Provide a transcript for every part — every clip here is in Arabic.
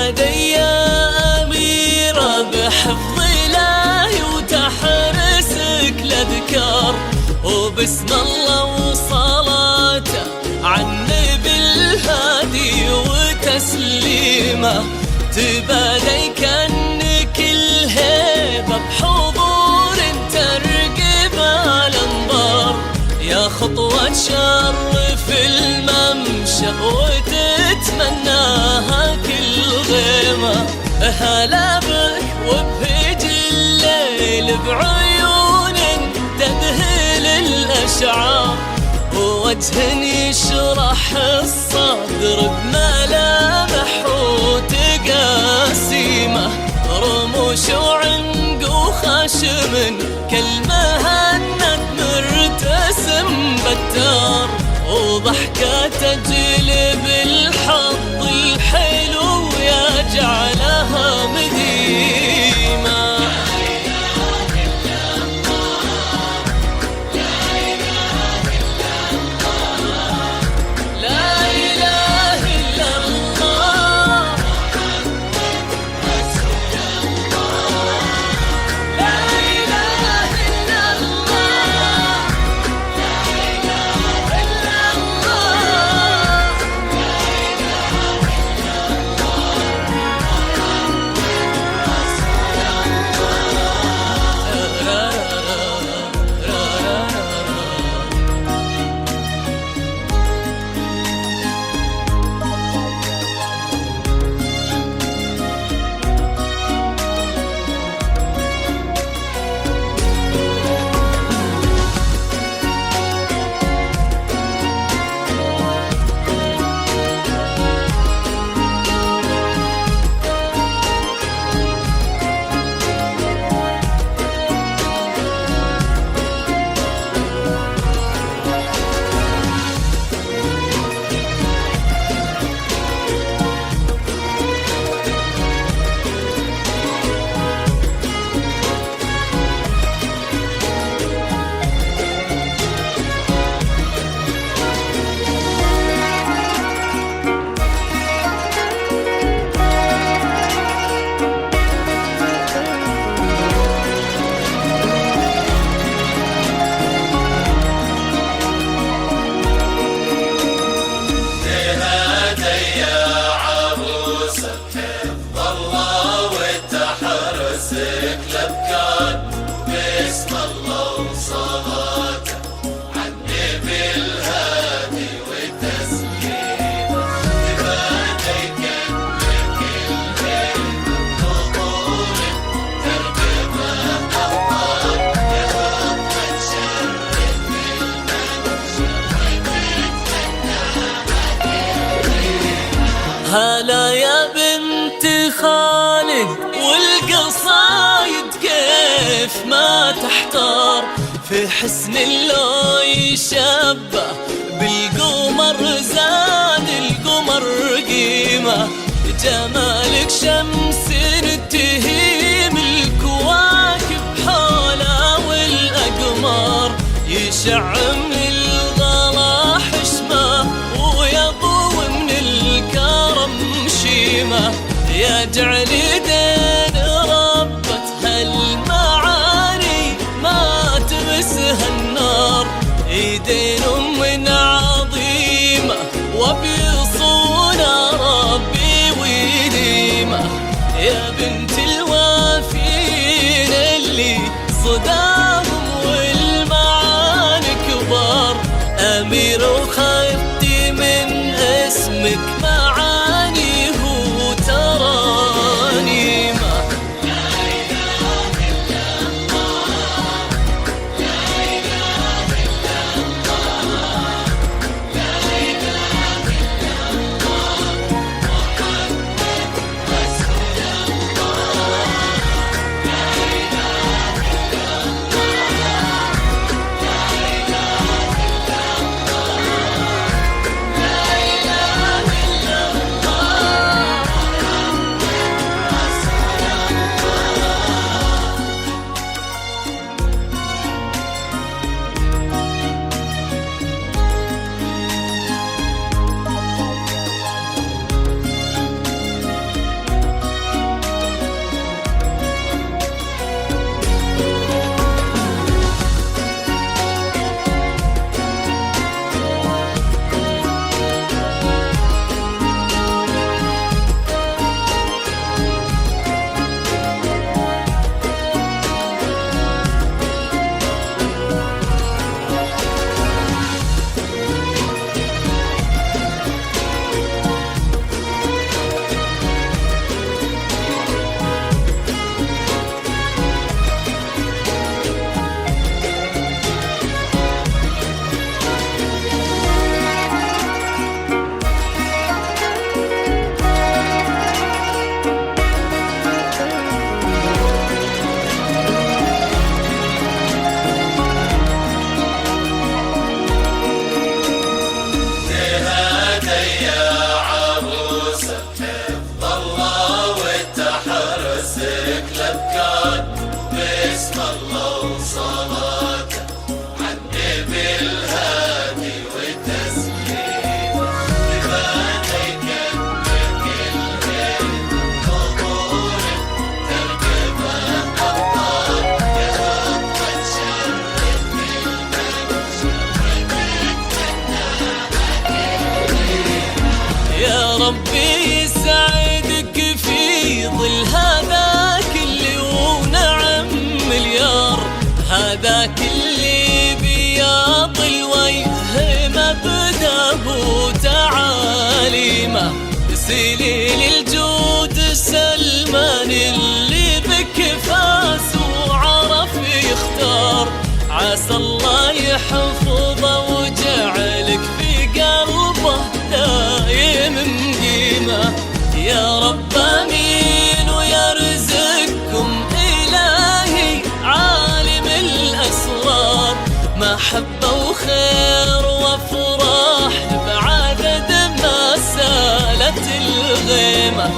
تبادي يا أميرة بحفظ إلهي وتحرسك الأذكار، وبسم الله وصلاته عالنبي الهادي وتسليمه، تبادي كأنك الهيبة بحضور ترقب الأنظار، يا خطوة تشرف الممشى وتتمناها كل غيمة، هلا بك وبهج الليل بعيون تذهل الأشعار، ووجه يشرح الصدر بملامح وتقاسيمه، رموش وعنق وخشم كالمهند مرتسم بتار، وضحكة تجلب الحظ الحلو يجعلها مديمة. بسم الله وصلاته عالنبي الهادي وتسليمه، تبادي كأنك الهيبة بحضور ترقبه الأنظار، يا خطوة تشرف الممشى وتتمناها. هلا يا بنت خالد والقصايد كيف ما تحتار، في حسن لو يشبه بالقمر زاد القمر قيمة، جمالك شمس تهيم الكواكب حوله والأقمار، يشع من الغلا حشمة ويضوي من الكرم شيمة، يجعل دين ربة هالمعاني ما تمسها النار، ايدين من عظيمة وبيصونها ربي ويديمة، يا بنت الوافين اللي صداهم والمعاني كبار، أمير وخدتي من اسمك معاني هو ترانيمة. سليل الجود سلمان اللي بك فاس وعرف يختار، عسى الله يحفظه وجعلك في قلبه دايم مقيمة. يا رب امين ويرزقكم الهي عالم الاسرار، محبة وخير وافراح بعدد ما سالت الغيمة،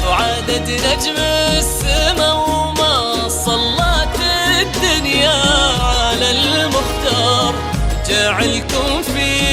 وعدد نجم السما وما صلت الدنيا على المختار، جعلكم في